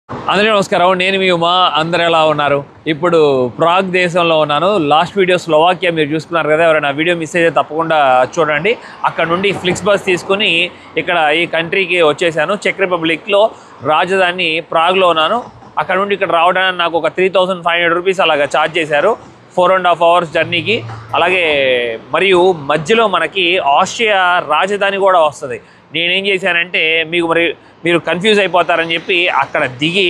అందరికీ నమస్కారం. నేను మీ ఉమా. అందరు ఎలా ఉన్నారు? ఇప్పుడు ప్రాగ్ దేశంలో ఉన్నాను. లాస్ట్ వీడియో స్లోవాకియా మీరు చూసుకున్నారు కదా. ఎవరైనా వీడియో మిస్ అయితే తప్పకుండా చూడండి. అక్కడ నుండి ఫ్లిక్స్ బస్ తీసుకుని ఇక్కడ ఈ కంట్రీకి వచ్చేసాను. చెక్ రిపబ్లిక్లో రాజధాని ప్రాగ్లో ఉన్నాను. అక్కడ నుండి ఇక్కడ రావడానికి నాకు ఒక 3500 రూపీస్ అలాగా ఛార్జ్ చేశారు 4.5 hours జర్నీకి. అలాగే మరియు మధ్యలో మనకి ఆస్ట్రియా రాజధాని కూడా వస్తుంది. నేనేం చేశానంటే మీరు కన్ఫ్యూజ్ అయిపోతారని చెప్పి అక్కడ దిగి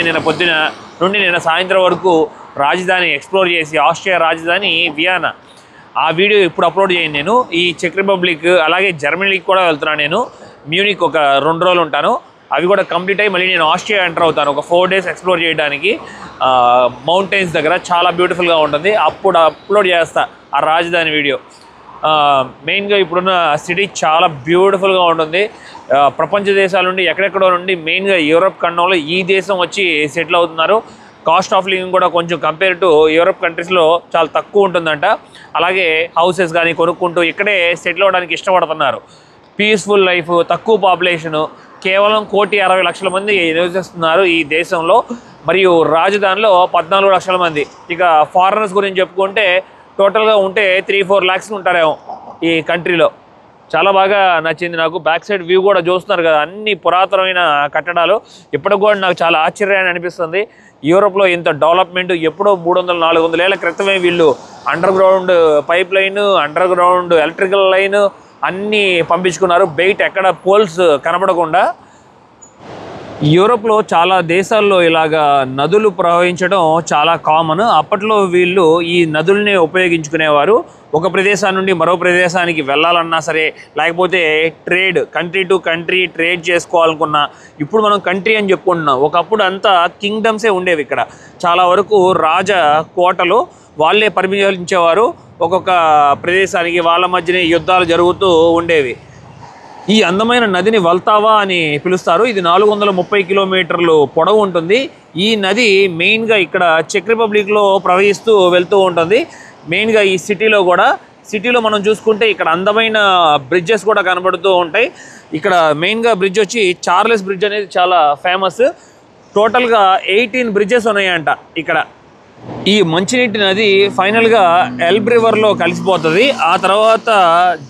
నిన్న పొద్దున నుండి నిన్న సాయంత్రం వరకు రాజధాని ఎక్స్ప్లోర్ చేసి ఆస్ట్రియా రాజధాని వియన్నా ఆ వీడియో ఇప్పుడు అప్లోడ్ చేయను. నేను ఈ చెక్ రిపబ్లిక్ అలాగే జర్మనీకి కూడా వెళ్తున్నాను. నేను మ్యూనిక్ ఒక 2 రోజులు ఉంటాను. అవి కూడా కంప్లీట్ అయ్యి మళ్ళీ నేను ఆస్ట్రియా ఎంటర్ అవుతాను ఒక 4 days ఎక్స్ప్లోర్ చేయడానికి. మౌంటైన్స్ దగ్గర చాలా బ్యూటిఫుల్గా ఉంటుంది. అప్పుడు అప్లోడ్ చేస్తా ఆ రాజధాని వీడియో. మెయిన్గా ఇప్పుడున్న సిటీ చాలా బ్యూటిఫుల్గా ఉంటుంది. ప్రపంచ దేశాల నుండి ఎక్కడెక్కడో నుండి మెయిన్గా యూరోప్ ఖండంలో ఈ దేశం వచ్చి సెటిల్ అవుతున్నారు. కాస్ట్ ఆఫ్ లివింగ్ కూడా కొంచెం కంపేర్ టు యూరోప్ కంట్రీస్లో చాలా తక్కువ ఉంటుందంట. అలాగే హౌసెస్ కానీ కొనుక్కుంటూ ఇక్కడే సెటిల్ అవ్వడానికి ఇష్టపడుతున్నారు. పీస్ఫుల్ లైఫ్, తక్కువ పాపులేషను, కేవలం 1,60,00,000 మంది నివసిస్తున్నారు ఈ దేశంలో. మరియు రాజధానిలో 14 లక్షల మంది. ఇక ఫారినర్స్ గురించి చెప్పుకుంటే టోటల్గా ఉంటే 3-4 lakhs ఉంటారేమో ఈ కంట్రీలో. చాలా బాగా నచ్చింది నాకు. బ్యాక్ సైడ్ వ్యూ కూడా చూస్తున్నారు కదా, అన్ని పురాతనమైన కట్టడాలు. ఇప్పటికి కూడా నాకు చాలా ఆశ్చర్యాన్ని అనిపిస్తుంది. యూరోప్లో ఇంత డెవలప్మెంట్ ఎప్పుడో 300-400 ఏళ్ల క్రితమే వీళ్ళు under ground pipe line, under ground electrical line అన్నీ పంపించుకున్నారు. బయట ఎక్కడ పోల్స్ కనపడకుండా. యూరోప్లో చాలా దేశాల్లో ఇలాగా నదులు ప్రవహించడం చాలా కామన్. అప్పట్లో వీళ్ళు ఈ నదుల్ని ఉపయోగించుకునేవారు. ఒక ప్రదేశం నుండి మరో ప్రదేశానికి వెళ్ళాలన్నా సరే, లేకపోతే trade, country to country trade చేసుకోవాలనుకున్నా. ఇప్పుడు మనం కంట్రీ అని చెప్పుకుంటున్నాం. ఒకప్పుడు అంతా కింగ్డమ్సే ఉండేవి. ఇక్కడ చాలా వరకు రాజ కోటలు వాళ్ళే పరిపాలించేవారు. ఒక్కొక్క ప్రదేశానికి వాళ్ళ మధ్యనే యుద్ధాలు జరుగుతూ ఉండేవి. ఈ అందమైన నదిని వల్తావా అని పిలుస్తారు. ఇది 430 కిలోమీటర్లు పొడవు ఉంటుంది. ఈ నది మెయిన్గా ఇక్కడ చెక్ రిపబ్లిక్లో ప్రవహిస్తూ వెళ్తూ ఉంటుంది. మెయిన్గా ఈ సిటీలో మనం చూసుకుంటే ఇక్కడ అందమైన బ్రిడ్జెస్ కూడా కనబడుతూ ఉంటాయి. ఇక్కడ మెయిన్గా బ్రిడ్జ్ వచ్చి చార్లెస్ బ్రిడ్జ్ అనేది చాలా ఫేమస్. టోటల్గా 18 బ్రిడ్జెస్ ఉన్నాయంట ఇక్కడ. ఈ మంచినీటి నది ఫైనల్గా ఎల్బ్ రివర్లో కలిసిపోతుంది. ఆ తర్వాత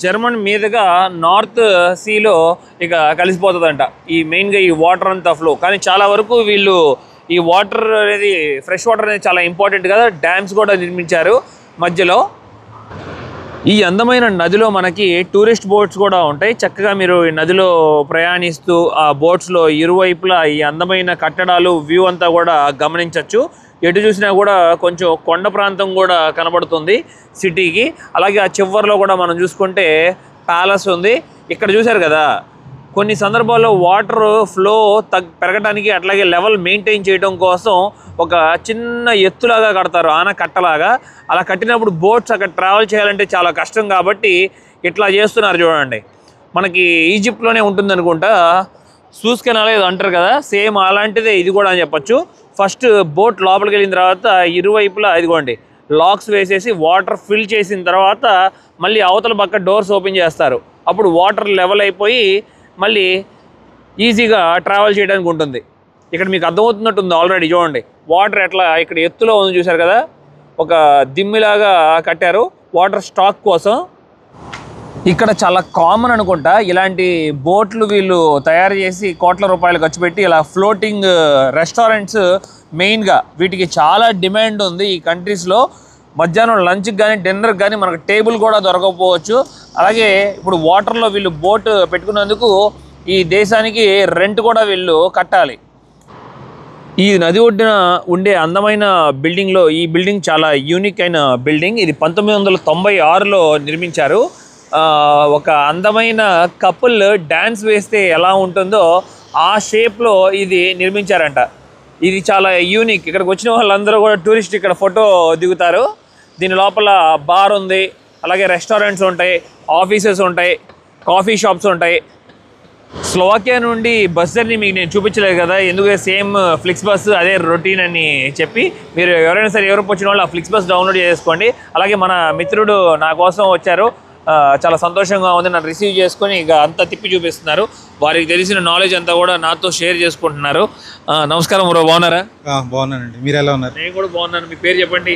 జర్మన్ మీదుగా నార్త్ సీలో ఇక కలిసిపోతుందంట. ఈ మెయిన్గా ఈ వాటర్ అంతా ఫ్లో. కానీ చాలా వరకు వీళ్ళు ఈ వాటర్ అనేది, ఫ్రెష్ వాటర్ అనేది చాలా ఇంపార్టెంట్ కదా. డ్యామ్స్ కూడా నిర్మించారు మధ్యలో. ఈ అందమైన నదిలో మనకి టూరిస్ట్ బోట్స్ కూడా ఉంటాయి. చక్కగా మీరు ఈ నదిలో ప్రయాణిస్తూ ఆ బోట్స్లో ఇరువైపులా ఈ అందమైన కట్టడాలు, వ్యూ అంతా కూడా గమనించవచ్చు. ఎటు చూసినా కూడా కొంచెం కొండ ప్రాంతం కూడా కనబడుతుంది సిటీకి. అలాగే ఆ చివర్లో కూడా మనం చూసుకుంటే ప్యాలెస్ ఉంది. ఇక్కడ చూశారు కదా, కొన్ని సందర్భాల్లో వాటర్ ఫ్లో పెరగడానికి, అట్లాగే లెవెల్ మెయింటైన్ చేయడం కోసం ఒక చిన్న ఎత్తులాగా కడతారు, ఆనకట్టలాగా. అలా కట్టినప్పుడు బోట్స్ అక్కడ ట్రావెల్ చేయాలంటే చాలా కష్టం కాబట్టి ఇట్లా చేస్తున్నారు చూడండి. మనకి ఈజిప్ట్లోనే ఉంటుంది అనుకుంటా, సూజ్ కెనాల్ ఏదో అంటారు కదా, సేమ్ అలాంటిదే ఇది కూడా అని చెప్పచ్చు. ఫస్ట్ బోట్ లోపలికి వెళ్ళిన తర్వాత ఇరువైపులా ఇదిగోండి లాక్స్ వేసేసి వాటర్ ఫిల్ చేసిన తర్వాత మళ్ళీ అవతల పక్క డోర్స్ ఓపెన్ చేస్తారు. అప్పుడు వాటర్ లెవెల్ అయిపోయి మళ్ళీ ఈజీగా ట్రావెల్ చేయడానికి ఉంటుంది. ఇక్కడ మీకు అర్థమవుతున్నట్టుంది ఆల్రెడీ. చూడండి వాటర్ ఎట్లా ఇక్కడ ఎత్తులో ఉంది చూశారు కదా, ఒక దిమ్మిలాగా కట్టారు వాటర్ స్టాక్ కోసం. ఇక్కడ చాలా కామన్ అనుకుంటా ఇలాంటి బోట్లు వీళ్ళు తయారు చేసి కోట్ల రూపాయలు ఖర్చు పెట్టి ఇలా ఫ్లోటింగ్ రెస్టారెంట్స్. మెయిన్గా వీటికి చాలా డిమాండ్ ఉంది ఈ కంట్రీస్లో. మధ్యాహ్నం లంచ్కి కానీ డిన్నర్కి కానీ మనకు టేబుల్ కూడా దొరకకపోవచ్చు. అలాగే ఇప్పుడు వాటర్లో వీళ్ళు బోట్ పెట్టుకున్నందుకు ఈ దేశానికి రెంట్ కూడా వీళ్ళు కట్టాలి. ఈ నది ఒడ్డున ఉండే అందమైన బిల్డింగ్లో ఈ బిల్డింగ్ చాలా యూనిక్ అయిన బిల్డింగ్. ఇది 1996లో నిర్మించారు. ఒక అందమైన కపుల్ డ్యాన్స్ వేస్తే ఎలా ఉంటుందో ఆ షేప్లో ఇది నిర్మించారంట. ఇది చాలా యూనిక్. ఇక్కడికి వచ్చిన వాళ్ళందరూ కూడా టూరిస్ట్ ఇక్కడ ఫోటో దిగుతారు. దీని లోపల బార్ ఉంది, అలాగే రెస్టారెంట్స్ ఉంటాయి, ఆఫీసెస్ ఉంటాయి, కాఫీ షాప్స్ ఉంటాయి. స్లోవాకియా నుండి బస్ జర్నీ మీకు నేను చూపించలేదు కదా, ఎందుకంటే సేమ్ ఫ్లిక్స్ బస్ అదే రొటీన్ అని చెప్పి. మీరు ఎవరైనా సరే యూరోప్ వచ్చిన వాళ్ళు ఆ ఫ్లిక్స్ బస్ డౌన్లోడ్ చేసుకోండి. అలాగే మన మిత్రుడు నా కోసం వచ్చారు, చాలా సంతోషంగా ఉంది. నన్ను రిసీవ్ చేసుకొని ఇక అంతా తిప్పి చూపిస్తున్నారు. వారికి తెలిసిన నాలెడ్జ్ అంతా కూడా నాతో షేర్ చేసుకుంటున్నారు. నమస్కారం బ్రో, బాగున్నారా? బాగున్నానండి, మీరు ఎలా ఉన్నారు? నేను కూడా బాగున్నాను. మీ పేరు చెప్పండి.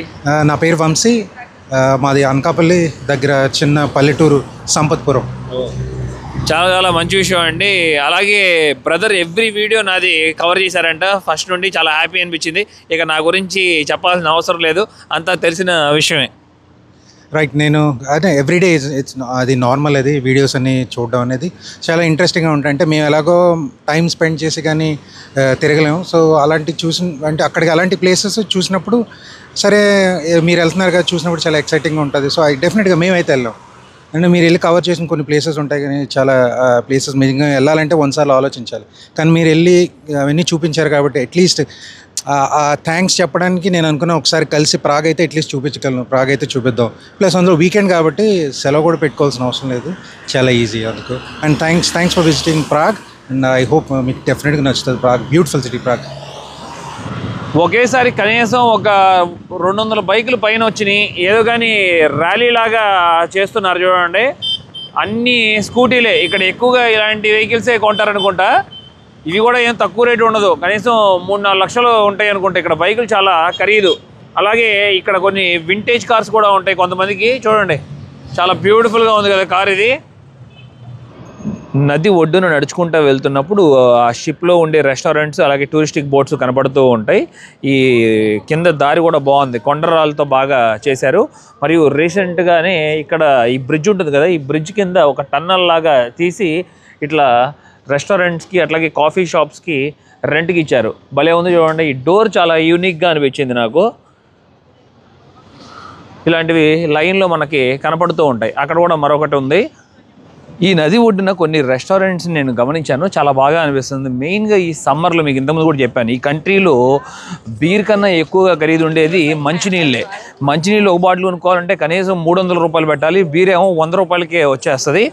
నా పేరు వంశీ, మాది అనకాపల్లి దగ్గర చిన్న పల్లెటూరు సంపత్పురం. చాలా చాలా మంచి విషయం అండి. అలాగే బ్రదర్ ఎవ్రీ వీడియో నాది కవర్ చేశారంట ఫస్ట్ నుండి. చాలా హ్యాపీ అనిపించింది. ఇక నా గురించి చెప్పాల్సిన అవసరం లేదు, అంతా తెలిసిన విషయమే. రైట్, నేను అదే ఎవ్రీడే ఇట్స్ అది నార్మల్. అది వీడియోస్ అన్ని చూడడం అనేది చాలా ఇంట్రెస్టింగ్గా ఉంటాయి. అంటే మేము ఎలాగో టైం స్పెండ్ చేసి కానీ తిరగలేము. సో అలాంటి అంటే అక్కడికి అలాంటి ప్లేసెస్ చూసినప్పుడు సరే మీరు వెళ్తున్నారు కదా, చూసినప్పుడు చాలా ఎక్సైటింగ్గా ఉంటుంది. సో డెఫినెట్గా మేమైతే వెళ్ళాం. అంటే మీరు వెళ్ళి కవర్ చేసిన కొన్ని ప్లేసెస్ ఉంటాయి, కానీ చాలా ప్లేసెస్ నిజంగా వెళ్ళాలంటే ఒకసారి ఆలోచించాలి. కానీ మీరు వెళ్ళి అవన్నీ చూపించారు కాబట్టి అట్లీస్ట్ థ్యాంక్స్ చెప్పడానికి నేను అనుకున్నా ఒకసారి కలిసి ప్రాగ్ అయితే అట్లీస్ట్ చూపించగలను. ప్రాగ్ అయితే చూపిద్దాం. ప్లస్ అందులో వీకెండ్ కాబట్టి సెలవు కూడా పెట్టుకోవాల్సిన అవసరం లేదు, చాలా ఈజీ అందుకు. And thanks for visiting Prague. And I hope మీకు డెఫినెట్గా నచ్చుతుంది. Prague beautiful city Prague. ఒకేసారి కనీసం ఒక 200 బైకులు పైన వచ్చినాయి. ఏదో కానీ ర్యాలీ లాగా చేస్తున్నారు చూడండి. అన్నీ స్కూటీలే. ఇక్కడ ఎక్కువగా ఇలాంటి వెహికల్సే కొంటారనుకుంటా. ఇవి కూడా ఏం తక్కువ రేటు ఉండదు, కనీసం 3-4 లక్షలు ఉంటాయి అనుకుంటా. ఇక్కడ బైకులు చాలా ఖరీదు. అలాగే ఇక్కడ కొన్ని వింటేజ్ కార్స్ కూడా ఉంటాయి కొంతమందికి. చూడండి, చాలా బ్యూటిఫుల్గా ఉంది కదా కార్ ఇది. నది ఒడ్డున నడుచుకుంటూ వెళ్తున్నప్పుడు ఆ షిప్లో ఉండే రెస్టారెంట్స్ అలాగే టూరిస్టిక్ బోట్స్ కనపడుతూ ఉంటాయి. ఈ కింద దారి కూడా బాగుంది, కొండరాలతో బాగా చేశారు. మరియు రీసెంట్గానే ఇక్కడ ఈ బ్రిడ్జ్ ఉంటుంది కదా, ఈ బ్రిడ్జ్ కింద ఒక టన్నల్ లాగా తీసి ఇట్లా రెస్టారెంట్స్కి అట్లాగే కాఫీ షాప్స్కి రెంట్కి ఇచ్చారు. భలే ఉంది చూడండి. ఈ డోర్ చాలా యూనిక్గా అనిపించింది నాకు. ఇలాంటివి లైన్లో మనకి కనపడుతూ ఉంటాయి. అక్కడ కూడా మరొకటి ఉంది. ఈ నది ఒడ్డున కొన్ని రెస్టారెంట్స్ నేను గమనించాను, చాలా బాగా అనిపిస్తుంది. మెయిన్గా ఈ సమ్మర్లో మీకు ఇంతకుముందు కూడా చెప్పాను, ఈ కంట్రీలో బీర్ కన్నా ఎక్కువగా ఖరీదు ఉండేది మంచినీళ్ళే. మంచినీళ్ళు ఒక బాటిల్ కొనుక్కోవాలంటే కనీసం 300 రూపాయలు పెట్టాలి, బీర్ ఏమో 100 రూపాయలకే వచ్చేస్తుంది.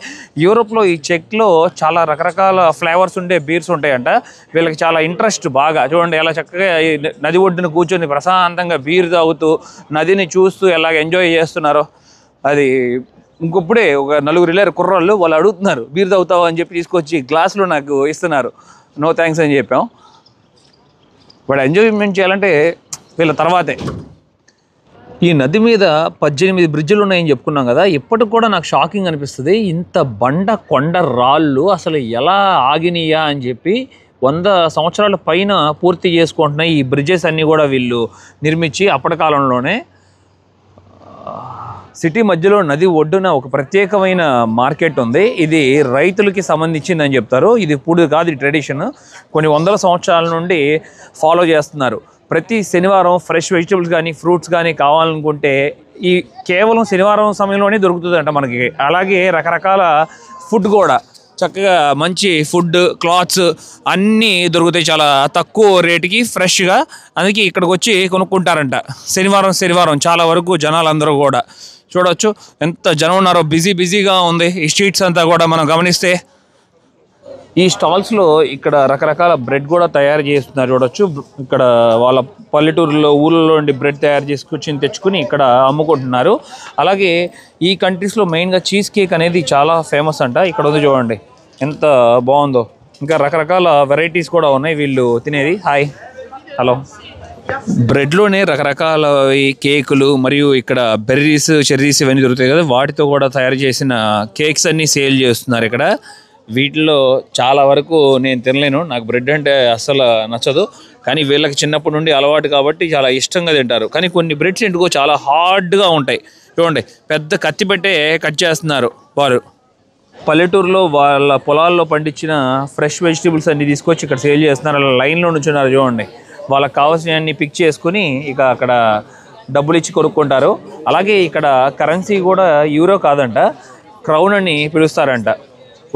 యూరోప్లో ఈ చెక్లో చాలా రకరకాల ఫ్లేవర్స్ ఉండే బీర్స్ ఉంటాయంట. వీళ్ళకి చాలా ఇంట్రెస్ట్ బాగా. చూడండి ఎలా చక్కగా ఈ నది ఒడ్డున కూర్చొని ప్రశాంతంగా బీర్ తాగుతూ నదిని చూస్తూ ఎలాగ ఎంజాయ్ చేస్తున్నారో. అది ఇంకొప్పుడే ఒక 4 వెళ్ళారు కుర్రాళ్ళు, వాళ్ళు అడుగుతున్నారు బీర్ తాగుతావు అని చెప్పి తీసుకొచ్చి గ్లాసులో నాకు ఇస్తున్నారు. నో థ్యాంక్స్ అని చెప్పాం. వాడు ఎంజాయ్మెంట్ చేయాలంటే వీళ్ళ తర్వాతే. ఈ నది మీద 18 బ్రిడ్జిలు ఉన్నాయని చెప్పుకున్నాం కదా. ఇప్పటికి కూడా నాకు షాకింగ్ అనిపిస్తుంది. ఇంత కొండ రాళ్ళు అసలు ఎలా ఆగినాయా అని చెప్పి 100 సంవత్సరాల పైన పూర్తి చేసుకుంటున్నాయి ఈ బ్రిడ్జెస్ అన్నీ కూడా వీళ్ళు నిర్మించి అప్పటి కాలంలోనే. సిటీ మధ్యలో నది ఒడ్డున ఒక ప్రత్యేకమైన మార్కెట్ ఉంది. ఇది రైతులకి సంబంధించిందని చెప్తారు. ఇది ఇప్పుడు కాదు, ఈ ట్రెడిషన్ కొన్ని 100 సంవత్సరాల నుండి ఫాలో చేస్తున్నారు. ప్రతి శనివారం ఫ్రెష్ వెజిటబుల్స్ కానీ ఫ్రూట్స్ కానీ కావాలనుకుంటే ఈ కేవలం శనివారం సమయంలోనే దొరుకుతుందంట మనకి. అలాగే రకరకాల ఫుడ్ కూడా చక్కగా మంచి ఫుడ్, క్లాత్స్ అన్నీ దొరుకుతాయి చాలా తక్కువ రేటుకి ఫ్రెష్గా. అందుకే ఇక్కడికి వచ్చి కొనుక్కుంటారంట శనివారం. చాలా వరకు జనాలందరూ కూడా చూడవచ్చు ఎంత జనం ఉన్నారో. బిజీగా ఉంది ఈ స్ట్రీట్స్ అంతా కూడా మనం గమనిస్తే. ఈ స్టాల్స్లో ఇక్కడ రకరకాల బ్రెడ్ కూడా తయారు చేస్తున్నారు చూడొచ్చు. ఇక్కడ వాళ్ళ పల్లెటూరులో ఊళ్ళో నుండి బ్రెడ్ తయారు చేసుకొచ్చి తెచ్చుకుని ఇక్కడ అమ్ముకుంటున్నారు. అలాగే ఈ కంట్రీస్లో మెయిన్గా చీజ్ కేక్ అనేది చాలా ఫేమస్ అంట. ఇక్కడ ఉంది చూడండి ఎంత బాగుందో. ఇంకా రకరకాల వెరైటీస్ కూడా ఉన్నాయి వీళ్ళు తినేది. Hi, hello. బ్రెడ్లోనే రకరకాల కేకులు మరియు ఇక్కడ చెర్రీస్ ఇవన్నీ దొరుకుతాయి కదా, వాటితో కూడా తయారు చేసిన కేక్స్ అన్నీ సేల్ చేస్తున్నారు ఇక్కడ. వీటిలో చాలా వరకు నేను తినలేను, నాకు బ్రెడ్ అంటే అస్సలు నచ్చదు. కానీ వీళ్ళకి చిన్నప్పటి నుండి అలవాటు కాబట్టి చాలా ఇష్టంగా తింటారు. కానీ కొన్ని బ్రెడ్స్ ఎందుకో చాలా హార్డ్గా ఉంటాయి. చూడండి పెద్ద కత్తి పెట్టే కట్ చేస్తున్నారు వారు. పల్లెటూరులో వాళ్ళ పొలాల్లో పండించిన ఫ్రెష్ వెజిటబుల్స్ అన్నీ తీసుకొచ్చి ఇక్కడ సేల్ చేస్తున్నారు. అలా లైన్లో నుంచున్నారు చూడండి. వాళ్ళకి కావాల్సినవన్నీ పిక్ చేసుకుని ఇక అక్కడ డబ్బులు ఇచ్చి కొనుక్కుంటారు. అలాగే ఇక్కడ కరెన్సీ కూడా యూరో కాదంట, క్రౌన్ అని పిలుస్తారంట.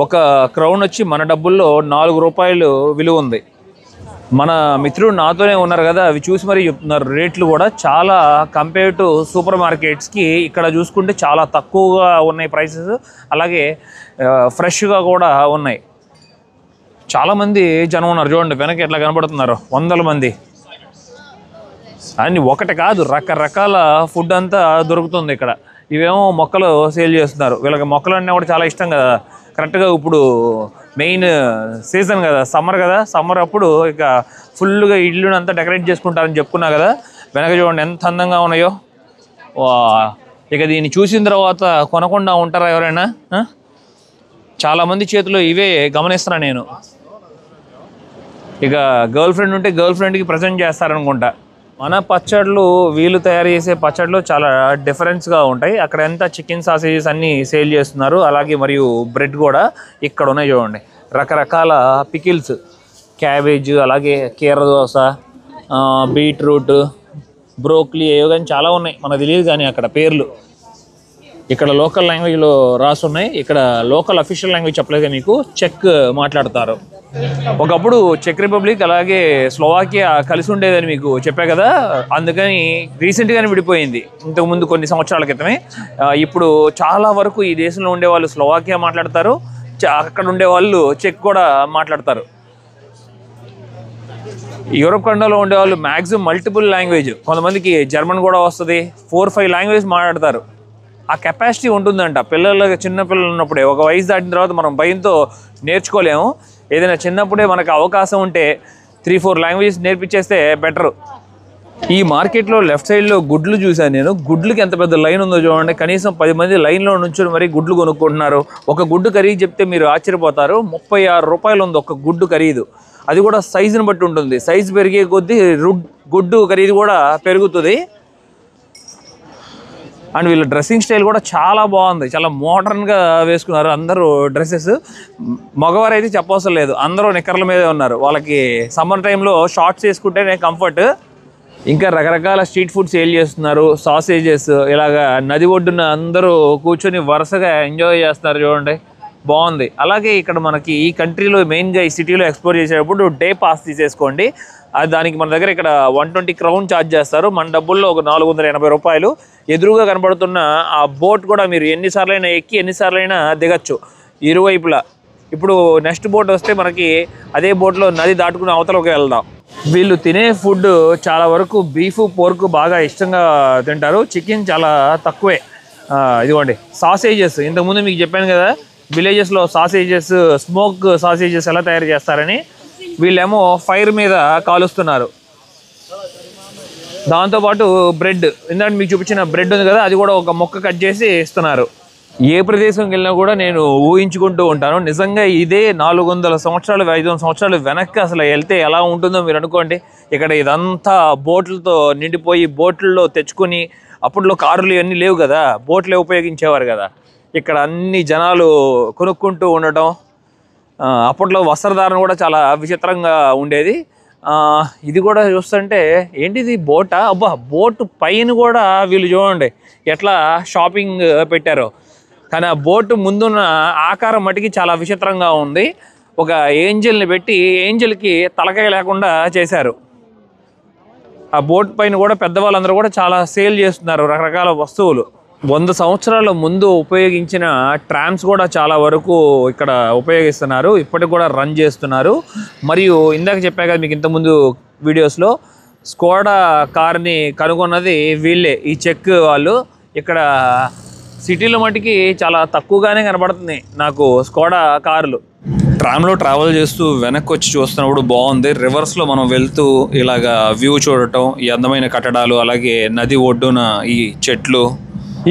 ఒక క్రౌన్ వచ్చి మన డబ్బుల్లో 4 రూపాయలు విలువ ఉంది. మన మిత్రుడు నాతోనే ఉన్నారు కదా, అవి చూసి మరీ చెప్తున్నారు. రేట్లు కూడా చాలా కంపేర్ టు సూపర్ మార్కెట్స్కి ఇక్కడ చూసుకుంటే చాలా తక్కువగా ఉన్నాయి ప్రైసెస్. అలాగే ఫ్రెష్గా కూడా ఉన్నాయి. చాలామంది జనం ఉన్నారు చూడండి, వెనక ఎట్లా కనబడుతున్నారు, 100 మంది. అన్ని ఒకటి కాదు, రకరకాల ఫుడ్ అంతా దొరుకుతుంది ఇక్కడ. ఇవేమో మొక్కలు సేల్ చేస్తున్నారు. వీళ్ళకి మొక్కలు అన్నీ కూడా చాలా ఇష్టం కదా. కరెక్ట్గా ఇప్పుడు మెయిన్ సీజన్ కదా, సమ్మర్ కదా. సమ్మర్ అప్పుడు ఇక ఫుల్గా ఇల్లుని అంతా డెకరేట్ చేసుకుంటారని చెప్పుకున్నా కదా. వెనక చూడండి ఎంత అందంగా ఉన్నాయో. ఇక దీన్ని చూసిన తర్వాత కొనకుండా ఉంటారా ఎవరైనా? చాలామంది చేతిలో ఇవే గమనిస్తున్నా నేను. ఇక గర్ల్ ఫ్రెండ్ ఉంటే గర్ల్ ఫ్రెండ్కి ప్రజెంట్ చేస్తారనుకుంటా. మన పచ్చళ్ళు, వీళ్ళు తయారు చేసే పచ్చళ్ళు చాలా డిఫరెన్స్గా ఉంటాయి. అక్కడ ఎంత చికెన్ సాసేజెస్ అన్నీ సేల్ చేస్తున్నారు. అలాగే మరియు బ్రెడ్ కూడా ఇక్కడ ఉన్నాయి చూడండి. రకరకాల పికిల్స్, క్యాబేజ్, అలాగే కీర దోస, బీట్రూట్, బ్రోక్లీ, ఏవో కానీ చాలా ఉన్నాయి. మనకు తెలియదు కానీ అక్కడ పేర్లు ఇక్కడ లోకల్ లాంగ్వేజ్లో రాసున్నాయి. ఇక్కడ లోకల్ అఫీషియల్ లాంగ్వేజ్ చెప్పలేదు మీకు, చెక్ మాట్లాడతారు. ఒకప్పుడు చెక్ రిపబ్లిక్ అలాగే స్లోవాకియా కలిసి ఉండేదని మీకు చెప్పా కదా. అందుకని రీసెంట్గానే విడిపోయింది, ఇంతకుముందు కొన్ని సంవత్సరాల క్రితమే. ఇప్పుడు చాలా వరకు ఈ దేశంలో ఉండేవాళ్ళు స్లోవాకియా మాట్లాడతారు, అక్కడ ఉండేవాళ్ళు చెక్ కూడా మాట్లాడతారు. యూరోప్ ఖండంలో ఉండేవాళ్ళు మ్యాక్సిమం మల్టిపుల్ లాంగ్వేజ్, కొంతమందికి జర్మన్ కూడా వస్తుంది, 4-5 లాంగ్వేజ్ మాట్లాడతారు. ఆ కెపాసిటీ ఉంటుందంట పిల్లలకి. చిన్న పిల్లలు ఉన్నప్పుడే, ఒక వయసు దాటిన తర్వాత మనం భయంతో నేర్చుకోలేము. ఏదైనా చిన్నప్పుడే మనకు అవకాశం ఉంటే 3-4 లాంగ్వేజెస్ నేర్పించేస్తే బెటరు. ఈ మార్కెట్లో లెఫ్ట్ సైడ్లో గుడ్లు చూశాను నేను. గుడ్లకి ఎంత పెద్ద లైన్ ఉందో చూడండి. కనీసం 10 మంది లైన్లో నుంచుని మరీ గుడ్లు కొనుక్కుంటున్నారు. ఒక గుడ్డు ఖరీదు చెప్తే మీరు ఆశ్చర్యపోతారు, 36 రూపాయలు ఉంది ఒక గుడ్డు ఖరీదు. అది కూడా సైజుని బట్టి ఉంటుంది. సైజు పెరిగే కొద్దీ గుడ్డు ఖరీదు కూడా పెరుగుతుంది. అండ్ వీళ్ళ డ్రెస్సింగ్ స్టైల్ కూడా చాలా బాగుంది, చాలా మోడర్న్గా వేసుకున్నారు అందరూ డ్రెస్సెస్. మగవారు అయితే చెప్పవసరం లేదు, అందరూ నిక్కర్ల మీదే ఉన్నారు. వాళ్ళకి సమ్మర్ టైంలో షార్ట్స్ వేసుకుంటేనే కంఫర్ట్. ఇంకా రకరకాల స్ట్రీట్ ఫుడ్ సేల్ చేస్తున్నారు, సాసేజెస్. ఇలాగా నది ఒడ్డున అందరూ కూర్చొని వరుసగా ఎంజాయ్ చేస్తారు చూడండి, బాగుంది. అలాగే ఇక్కడ మనకి ఈ కంట్రీలో మెయిన్గా ఈ సిటీలో ఎక్స్ప్లోర్ చేసేటప్పుడు డే పాస్ తీసేసుకోండి. అది దానికి మన దగ్గర ఇక్కడ 120 క్రౌన్ ఛార్జ్ చేస్తారు. మన డబ్బుల్లో ఒక 480 రూపాయలు. ఎదురుగా కనబడుతున్న ఆ బోట్ కూడా మీరు ఎన్నిసార్లైనా ఎక్కి ఎన్నిసార్లైనా దిగచ్చు ఇరువైపులా. ఇప్పుడు నెక్స్ట్ బోట్ వస్తే మనకి అదే బోట్లో నది దాటుకుని అవతలకి వెళ్దాం. వీళ్ళు తినే ఫుడ్ చాలా వరకు బీఫ్, పోర్క్ బాగా ఇష్టంగా తింటారు. చికెన్ చాలా తక్కువే. ఇదిగోండి సాసేజెస్, ఇంతకుముందు మీకు చెప్పాను కదా విలేజెస్లో సాసేజెస్, స్మోక్ సాసేజెస్ ఎలా తయారు చేస్తారని. వీళ్ళేమో ఫైర్ మీద కాలుస్తున్నారు. దాంతోపాటు బ్రెడ్, ఇందాక మీకు చూపించిన బ్రెడ్ ఉంది కదా, అది కూడా ఒక మొక్క కట్ చేసి ఇస్తున్నారు. ఏ ప్రదేశంకి వెళ్ళినా కూడా నేను ఊహించుకుంటూ ఉంటాను, నిజంగా ఇదే 400 సంవత్సరాలు 500 సంవత్సరాలు వెనక్కి అసలు వెళ్తే ఎలా ఉంటుందో మీరు అనుకోండి. ఇక్కడ ఇదంతా బోట్లతో నిండిపోయి బోట్లలో తెచ్చుకొని, అప్పట్లో కార్లు ఇవన్నీ లేవు కదా, బోట్లే ఉపయోగించేవారు కదా. ఇక్కడ అన్ని జనాలు కొనుక్కుంటూ ఉండటం. అప్పట్లో వస్త్రధారణ కూడా చాలా విచిత్రంగా ఉండేది. ఇది కూడా చూస్తుంటే ఏంటిది బోటా? అబ్బా, బోటు పైన కూడా వీళ్ళు చూడండి ఎట్లా షాపింగ్ పెట్టారో. కానీ ఆ బోటు ముందున్న ఆకారం మటుకి చాలా విచిత్రంగా ఉంది. ఒక ఏంజల్ని పెట్టి ఏంజల్కి తలకాయ లేకుండా చేశారు. ఆ బోట్ పైన కూడా పెద్దవాళ్ళందరూ కూడా చాలా సేల్ చేస్తున్నారు రకరకాల వస్తువులు. 100 సంవత్సరాల ముందు ఉపయోగించిన ట్రామ్స్ కూడా చాలా వరకు ఇక్కడ ఉపయోగిస్తున్నారు, ఇప్పటికి కూడా రన్ చేస్తున్నారు. మరియు ఇందాక చెప్పా కదా మీకు ఇంతకుముందు వీడియోస్లో, స్కోడా కార్ని కనుగొన్నది వీళ్ళే, ఈ చెక్ వాళ్ళు. ఇక్కడ సిటీలో మటుకి చాలా తక్కువగానే కనబడుతుంది నాకు స్కోడా కార్లు. ట్రామ్లో ట్రావెల్ చేస్తూ వెనక్కి వచ్చి చూస్తున్నప్పుడు బాగుంది. రివర్స్లో మనం వెళ్తూ ఇలాగా వ్యూ చూడటం, ఈ అందమైన కట్టడాలు, అలాగే నది ఒడ్డున ఈ చెట్లు.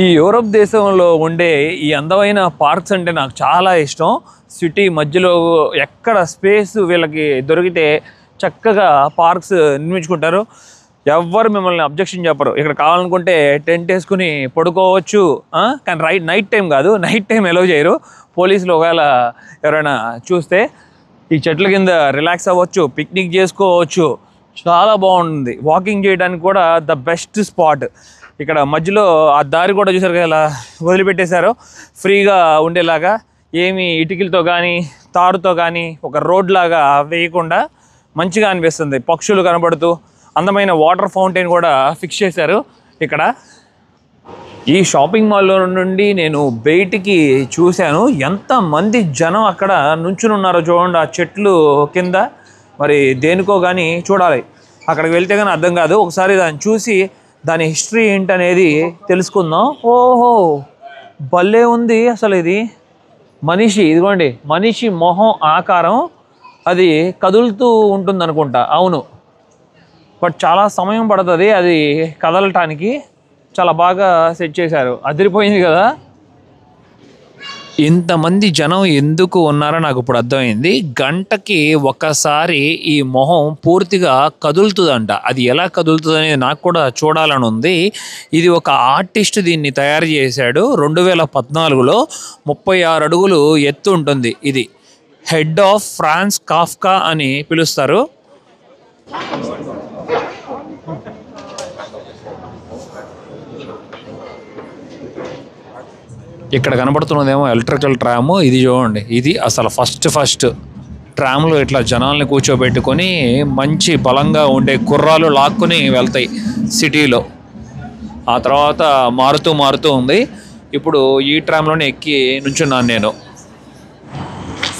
ఈ యూరోప్ దేశంలో ఉండే ఈ అందమైన పార్క్స్ అంటే నాకు చాలా ఇష్టం. సిటీ మధ్యలో ఎక్కడ స్పేస్ వీళ్ళకి దొరికితే చక్కగా పార్క్స్ నిర్మించుకుంటారు. ఎవ్వరు మిమ్మల్ని అబ్జెక్షన్ చెప్పరు. ఇక్కడ కావాలనుకుంటే టెంట్ వేసుకుని పడుకోవచ్చు. కానీ నైట్ టైం కాదు, నైట్ టైం ఎలో చేయరు పోలీసులు. ఒకవేళ ఎవరైనా చూస్తే ఈ చెట్ల కింద రిలాక్స్ అవ్వచ్చు, పిక్నిక్ చేసుకోవచ్చు, చాలా బాగుంటుంది. వాకింగ్ చేయడానికి కూడా ద బెస్ట్ స్పాట్. ఇక్కడ మధ్యలో ఆ దారి కూడా చూసారు కదా ఇలా వదిలిపెట్టేశారు ఫ్రీగా ఉండేలాగా. ఏమి ఇటుకలతో కానీ తారుతో కానీ ఒక రోడ్ లాగా వేయకుండా మంచిగా అనిపిస్తుంది. పక్షులు కనబడుతూ అందమైన వాటర్ ఫౌంటైన్ కూడా ఫిక్స్ చేశారు ఇక్కడ. ఈ షాపింగ్ మాల్లో నుండి నేను బయటికి చూశాను, ఎంతమంది జనం అక్కడ నుంచుని ఉన్నారో చూడండి ఆ చెట్లు కింద. మరి దేనికో కానీ చూడాలి, అక్కడికి వెళ్తే కానీ అర్థం కాదు. ఒకసారి దాన్ని చూసి దాని హిస్టరీ ఏంటనేది తెలుసుకుందాం. ఓహో, భలే ఉంది అసలు. ఇది మనిషి, ఇదిగోండి మనిషి మొహం ఆకారం, అది కదులుతూ ఉంటుంది అనుకుంటా. అవును, బట్ చాలా సమయం పడుతుంది అది కదలటానికి. చాలా బాగా సెట్ చేశారు, అదిరిపోయింది కదా. ఇంతమంది జనం ఎందుకు ఉన్నారో నాకు ఇప్పుడు అర్థమైంది. గంటకి ఒక్కసారి ఈ మొహం పూర్తిగా కదులుతుందంట. అది ఎలా కదులుతుంది అనేది నాకు కూడా చూడాలని ఉంది. ఇది ఒక ఆర్టిస్ట్ దీన్ని తయారు చేశాడు. 2014లో 36 అడుగులు ఎత్తు ఉంటుంది. ఇది హెడ్ ఆఫ్ ఫ్రాన్స్ కాఫ్కా అని పిలుస్తారు. ఇక్కడ కనబడుతున్నదేమో ఎలక్ట్రికల్ ట్రామ్. ఇది చూడండి, ఇది అసలు ఫస్ట్ ట్రామ్లో ఇట్లా జనాల్ని కూర్చోబెట్టుకొని మంచి బలంగా ఉండే గుర్రాలు లాక్కుని వెళ్తాయి సిటీలో. ఆ తర్వాత మారుతూ ఉంది. ఇప్పుడు ఈ ట్రామ్లోనే ఎక్కి నుంచున్నాను నేను.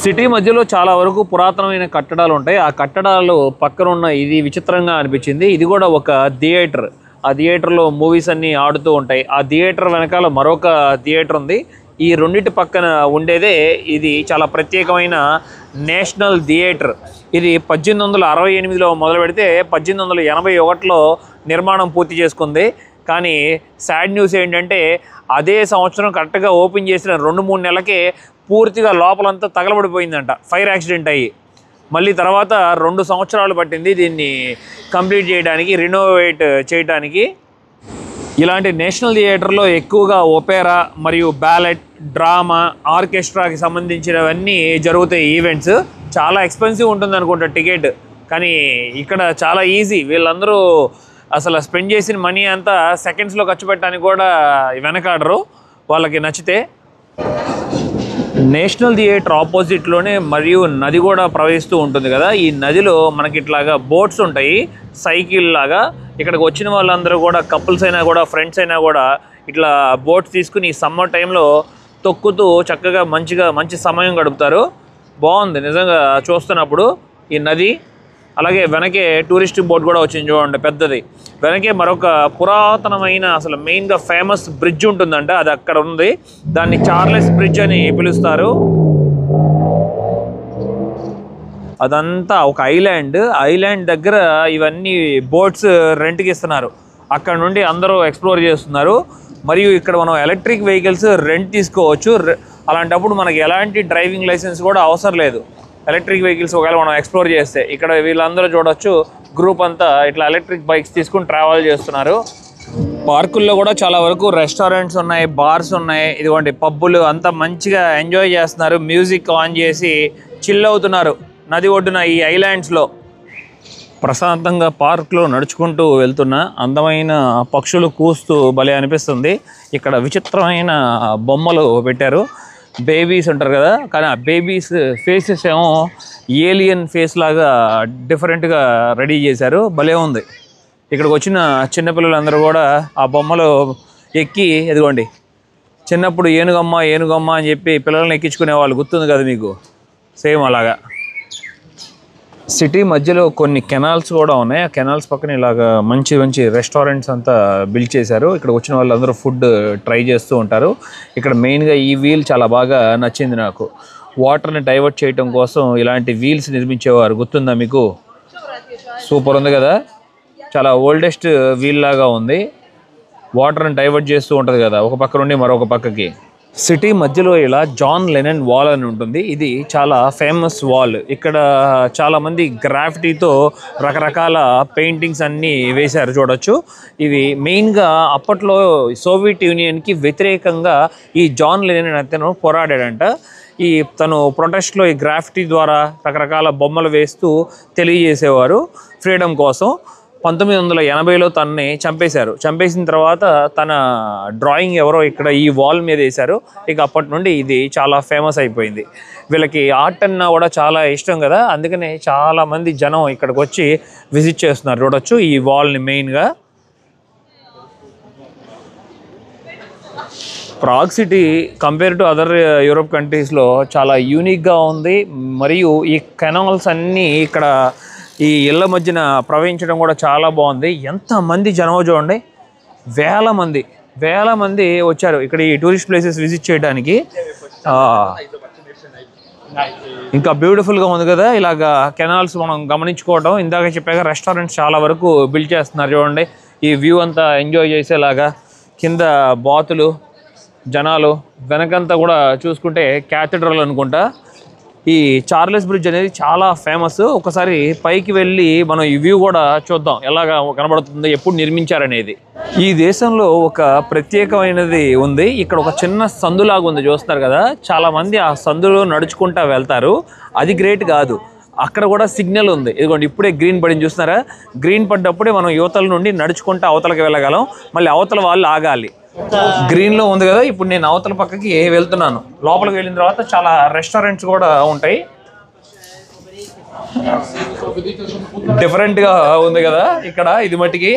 సిటీ మధ్యలో చాలా వరకు పురాతనమైన కట్టడాలు ఉంటాయి. ఆ కట్టడాలు పక్కన ఉన్న ఇది విచిత్రంగా అనిపించింది. ఇది కూడా ఒక థియేటర్. ఆ థియేటర్లో మూవీస్ అన్నీ ఆడుతూ ఉంటాయి. ఆ థియేటర్ వెనకాల మరొక థియేటర్ ఉంది. ఈ రెండింటి పక్కన ఉండేదే ఇది చాలా ప్రత్యేకమైన నేషనల్ థియేటర్. ఇది 1868లో మొదలు పెడితే 1881లో నిర్మాణం పూర్తి చేసుకుంది. కానీ సాడ్ న్యూస్ ఏంటంటే అదే సంవత్సరం కరెక్ట్గా ఓపెన్ చేసిన 2-3 నెలలకే పూర్తిగా లోపలంతా తగలబడిపోయిందంట, ఫైర్ యాక్సిడెంట్ అయ్యి. మళ్ళీ తర్వాత 2 సంవత్సరాలు పట్టింది దీన్ని కంప్లీట్ చేయడానికి, రినోవేట్ చేయడానికి. ఇలాంటి నేషనల్ థియేటర్లో ఎక్కువగా ఒపేరా మరియు బ్యాలెట్, డ్రామా, ఆర్కెస్ట్రాకి సంబంధించినవన్నీ జరుగుతాయి ఈవెంట్స్. చాలా ఎక్స్పెన్సివ్ ఉంటుంది అనుకుంటా టికెట్, కానీ ఇక్కడ చాలా ఈజీ. వీళ్ళందరూ అసలు స్పెండ్ చేసిన మనీ అంతా సెకండ్స్లో ఖర్చు పెట్టడానికి కూడా వెనకాడరు వాళ్ళకి నచ్చితే. నేషనల్ థియేటర్ ఆపోజిట్లోనే మరియు నది కూడా ప్రవహిస్తూ ఉంటుంది కదా. ఈ నదిలో మనకి ఇట్లాగా బోట్స్ ఉంటాయి, సైకిల్ లాగా. ఇక్కడికి వచ్చిన వాళ్ళందరూ కూడా కపుల్స్ అయినా కూడా ఫ్రెండ్స్ అయినా కూడా ఇట్లా బోట్స్ తీసుకుని ఈ సమ్మర్ టైంలో తొక్కుతూ చక్కగా మంచి సమయం గడుపుతారు. బాగుంది నిజంగా చూస్తున్నప్పుడు ఈ నది. అలాగే వెనకే టూరిస్ట్ బోట్ కూడా వచ్చింది చూడండి, పెద్దది. వెనకే మరొక పురాతనమైన అసలు మెయిన్గా ఫేమస్ బ్రిడ్జ్ ఉంటుందంట, అది అక్కడ ఉంది. దాన్ని చార్లెస్ బ్రిడ్జ్ అని పిలుస్తారు. అదంతా ఒక ఐలాండ్ దగ్గర ఇవన్నీ బోట్స్ రెంట్కి ఇస్తున్నారు. అక్కడ నుండి అందరూ ఎక్స్ప్లోర్ చేస్తున్నారు. మరియు ఇక్కడ మనం ఎలక్ట్రిక్ వెహికల్స్ రెంట్ తీసుకోవచ్చు. అలాంటప్పుడు మనకి ఎలాంటి డ్రైవింగ్ లైసెన్స్ కూడా అవసరం లేదు. ఎలక్ట్రిక్ వెహికల్స్ ఒకవేళ మనం ఎక్స్ప్లోర్ చేస్తే ఇక్కడ వీళ్ళందరూ చూడొచ్చు, గ్రూప్ అంతా ఇట్లా ఎలక్ట్రిక్ బైక్స్ తీసుకుని ట్రావెల్ చేస్తున్నారు. పార్కుల్లో కూడా చాలా వరకు రెస్టారెంట్స్ ఉన్నాయి, బార్స్ ఉన్నాయి. ఇదిగోండి పబ్బులు, అంతా మంచిగా ఎంజాయ్ చేస్తున్నారు. మ్యూజిక్ ఆన్ చేసి చిల్ అవుతున్నారు నది ఒడ్డున ఈ ఐలాండ్స్లో. ప్రశాంతంగా పార్క్లో నడుచుకుంటూ వెళ్తున్న అందమైన పక్షులు కూస్తూ భలే అనిపిస్తుంది. ఇక్కడ విచిత్రమైన బొమ్మలు పెట్టారు, బేబీస్ ఉంటారు కదా, కానీ ఆ బేబీస్ ఫేసెస్ ఏమో ఏలియన్ ఫేస్ లాగా డిఫరెంట్గా రెడీ చేశారు, భలే ఉంది. ఇక్కడికి వచ్చిన చిన్నపిల్లలందరూ కూడా ఆ బొమ్మలు ఎక్కి, ఎదుగోండి చిన్నప్పుడు ఏనుగమ్మ అని చెప్పి పిల్లల్ని ఎక్కించుకునే వాళ్ళు గుర్తుంది కదా మీకు, సేమ్ అలాగా. సిటీ మధ్యలో కొన్ని కెనాల్స్ కూడా ఉన్నాయి. ఆ కెనాల్స్ పక్కన ఇలాగా మంచి రెస్టారెంట్స్ అంతా బిల్డ్ చేశారు. ఇక్కడ వచ్చిన వాళ్ళందరూ ఫుడ్ ట్రై చేస్తూ ఉంటారు. ఇక్కడ మెయిన్గా ఈ వీల్ చాలా బాగా నచ్చింది నాకు. వాటర్ని డైవర్ట్ చేయడం కోసం ఇలాంటి వీల్స్ నిర్మించేవారు, గుర్తుందా మీకు? సూపర్ ఉంది కదా, చాలా ఓల్డెస్ట్ వీల్ లాగా ఉంది. వాటర్ని డైవర్ట్ చేస్తూ ఉంటుంది కదా ఒక పక్క నుండి మరొక పక్కకి. సిటీ మధ్యలో ఇలా జాన్ లెనన్ వాల్ అని ఉంటుంది. ఇది చాలా ఫేమస్ వాల్. ఇక్కడ చాలామంది గ్రాఫిటీతో రకరకాల పెయింటింగ్స్ అన్నీ వేశారు, చూడొచ్చు. ఇవి మెయిన్గా అప్పట్లో సోవియట్ యూనియన్కి వ్యతిరేకంగా ఈ జాన్ లెనన్ అతను పోరాడాడంట. తను ప్రొటెస్ట్లో ఈ గ్రాఫిటీ ద్వారా రకరకాల బొమ్మలు వేస్తూ తెలియజేసేవారు ఫ్రీడమ్ కోసం. 1980లో తనని చంపేశారు. చంపేసిన తర్వాత తన డ్రాయింగ్ ఎవరో ఇక్కడ ఈ వాల్ మీద వేశారు. ఇక అప్పటి నుండి ఇది చాలా ఫేమస్ అయిపోయింది. వీళ్ళకి ఆర్ట్ అన్నా కూడా చాలా ఇష్టం కదా, అందుకనే చాలామంది జనం ఇక్కడికి వచ్చి విజిట్ చేస్తున్నారు, చూడొచ్చు ఈ వాల్ని. మెయిన్గా Prague city compare to other Europe కంట్రీస్లో చాలా యూనిక్గా ఉంది. మరియు ఈ కెనాల్స్ అన్నీ ఇక్కడ ఈ ఇళ్ళ మధ్యన ప్రవహించడం కూడా చాలా బాగుంది. ఎంతమంది జనం చూడండి, వేల మంది వచ్చారు ఇక్కడ ఈ టూరిస్ట్ ప్లేసెస్ విజిట్ చేయడానికి. ఇంకా బ్యూటిఫుల్గా ఉంది కదా ఇలాగా కెనాల్స్ మనం గమనించుకోవడం. ఇందాక చెప్పాక రెస్టారెంట్స్ చాలా వరకు బిల్డ్ చేస్తున్నారు చూడండి. ఈ వ్యూ అంతా ఎంజాయ్ చేసేలాగా కింద బాతులు, జనాలు, వెనకంతా కూడా చూసుకుంటే క్యాథెడ్రల్ అనుకుంటా. ఈ చార్లెస్ బ్రిడ్జ్ అనేది చాలా ఫేమస్. ఒకసారి పైకి వెళ్ళి మనం ఈ వ్యూ కూడా చూద్దాం ఎలాగా కనబడుతుంది, ఎప్పుడు నిర్మించారనేది. ఈ దేశంలో ఒక ప్రత్యేకమైనది ఉంది. ఇక్కడ ఒక చిన్న సందులాగా ఉంది చూస్తున్నారు కదా. చాలా మంది ఆ సందులో నడుచుకుంటా వెళ్తారు. అది గ్రేట్ కాదు, అక్కడ కూడా సిగ్నల్ ఉంది. ఇదిగోండి ఇప్పుడే గ్రీన్ పడింది చూస్తున్నారా. గ్రీన్ పడ్డప్పుడే మనం యువతల నుండి నడుచుకుంటూ అవతలకి వెళ్ళగలం. మళ్ళీ అవతల వాళ్ళు ఆగాలి. గ్రీన్లో ఉంది కదా, ఇప్పుడు నేను అవతల పక్కకి వెళ్తున్నాను. లోపలికి వెళ్ళిన తర్వాత చాలా రెస్టారెంట్స్ కూడా ఉంటాయి. డిఫరెంట్గా ఉంది కదా ఇక్కడ. ఇది మట్టికి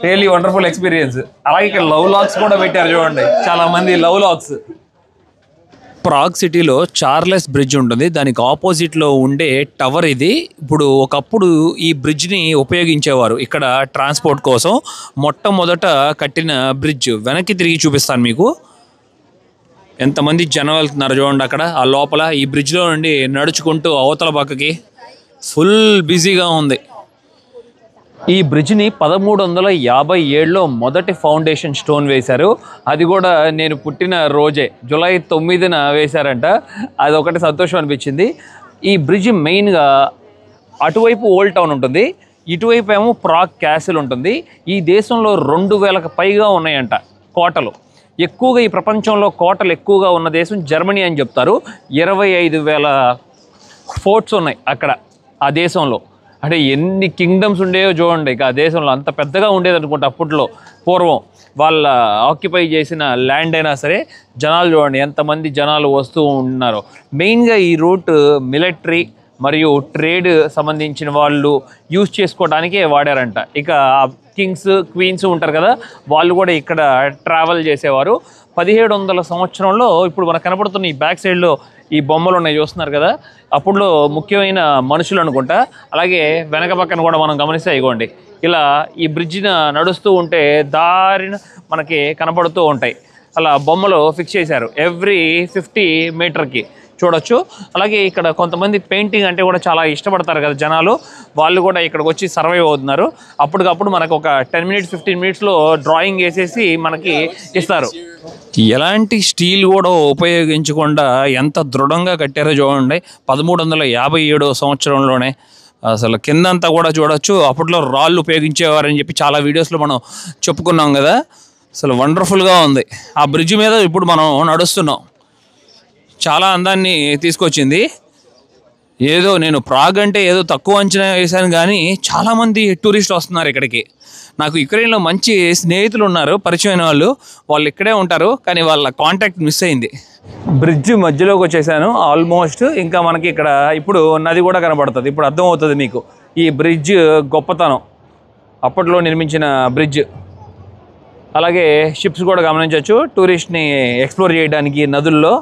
రియల్లీ వండర్ఫుల్ ఎక్స్పీరియన్స్. అలాగే ఇక్కడ లవ్ లాగ్స్ కూడా పెట్టారు చూడండి, చాలా మంది లవ్ లాగ్స్. ప్రాగ్ సిటీలో చార్లెస్ బ్రిడ్జ్ ఉంటుంది, దానికి ఆపోజిట్లో ఉండే టవర్ ఇది. ఇప్పుడు ఒకప్పుడు ఈ బ్రిడ్జ్ని ఉపయోగించేవారు ఇక్కడ ట్రాన్స్పోర్ట్ కోసం. మొట్టమొదట కట్టిన బ్రిడ్జ్. వెనక్కి తిరిగి చూపిస్తాను మీకు. ఎంతమంది జనం వెళ్తున్నారు చూడండి అక్కడ. ఆ లోపల ఈ బ్రిడ్జ్లో నుండి నడుచుకుంటూ అవతల పక్కకి ఫుల్ బిజీగా ఉంది. ఈ బ్రిడ్జ్ని 1357లో మొదటి ఫౌండేషన్ స్టోన్ వేశారు. అది కూడా నేను పుట్టిన రోజే జూలై 9న వేశారంట. అది ఒకటి సంతోషం అనిపించింది. ఈ బ్రిడ్జ్ మెయిన్గా అటువైపు ఓల్డ్ టౌన్ ఉంటుంది, ఇటువైపు ఏమో ప్రాగ్ క్యాసిల్ ఉంటుంది. ఈ దేశంలో 2000కు పైగా ఉన్నాయంట కోటలు. ఎక్కువగా ఈ ప్రపంచంలో కోటలు ఎక్కువగా ఉన్న దేశం జర్మనీ అని చెప్తారు. 25,000 ఫోర్ట్స్ ఉన్నాయి అక్కడ ఆ దేశంలో. అంటే ఎన్ని కింగ్డమ్స్ ఉండేవో చూడండి. ఇక ఆ దేశంలో అంత పెద్దగా ఉండేది అనుకుంటా అప్పట్లో. పూర్వం వాళ్ళ ఆక్యుపై చేసిన ల్యాండ్ అయినా సరే. జనాలు చూడండి ఎంతమంది జనాలు వస్తూ ఉన్నారు. మెయిన్గా ఈ రూట్ మిలిటరీ మరియు ట్రేడ్ సంబంధించిన వాళ్ళు యూజ్ చేసుకోవడానికే వాడారంట. ఇక కింగ్స్, క్వీన్స్ ఉంటారు కదా, వాళ్ళు కూడా ఇక్కడ ట్రావెల్ చేసేవారు. 1700 సంవత్సరంలో ఇప్పుడు మనకు కనపడుతున్న ఈ బ్యాక్ సైడ్లో ఈ బొమ్మలు ఉన్నాయి చూస్తున్నారు కదా, అప్పుడులో ముఖ్యమైన మనుషులు అనుకుంటా. అలాగే వెనక పక్కన కూడా మనం గమనిస్తే ఇగోండి ఇలా ఈ బ్రిడ్జిని నడుస్తూ ఉంటే దారిన మనకి కనపడుతూ ఉంటాయి. అలా బొమ్మలు ఫిక్స్ చేశారు ఎవ్రీ 50 మీటర్కి చూడొచ్చు. అలాగే ఇక్కడ కొంతమంది పెయింటింగ్ అంటే కూడా చాలా ఇష్టపడతారు కదా జనాలు, వాళ్ళు కూడా ఇక్కడికి వచ్చి సర్వైవ్ అవుతున్నారు. అప్పటికప్పుడు మనకు ఒక 10 మినిట్స్ 15 మినిట్స్లో డ్రాయింగ్ వేసేసి మనకి ఇస్తారు. ఎలాంటి స్టీల్ కూడా ఉపయోగించకుండా ఎంత దృఢంగా కట్టారో చూడండి. 1357 సంవత్సరంలోనే అసలు కిందంతా కూడా చూడొచ్చు. అప్పట్లో రాళ్ళు ఉపయోగించేవారని చెప్పి చాలా వీడియోస్లో మనం చెప్పుకున్నాం కదా. అసలు వండర్ఫుల్గా ఉంది. ఆ బ్రిడ్జ్ మీద ఇప్పుడు మనం నడుస్తున్నాం. చాలా అందాన్ని తీసుకొచ్చింది. ఏదో నేను ప్రాగ్ అంటే ఏదో తక్కువ అంచనా వేశాను, కానీ చాలామంది టూరిస్టులు వస్తున్నారు ఇక్కడికి. నాకు యుక్రెయిన్లో మంచి స్నేహితులు ఉన్నారు, పరిచయమైన వాళ్ళు. వాళ్ళు ఇక్కడే ఉంటారు, కానీ వాళ్ళ కాంటాక్ట్ మిస్ అయింది. బ్రిడ్జ్ మధ్యలోకి వచ్చేసాను ఆల్మోస్ట్. ఇంకా మనకి ఇక్కడ ఇప్పుడు నది కూడా కనబడుతుంది. ఇప్పుడు అర్థమవుతుంది మీకు ఈ బ్రిడ్జ్ గొప్పతనం. అప్పట్లో నిర్మించిన బ్రిడ్జ్. అలాగే షిప్స్ కూడా గమనించవచ్చు టూరిస్ట్ని ఎక్స్ప్లోర్ చేయడానికి. నదుల్లో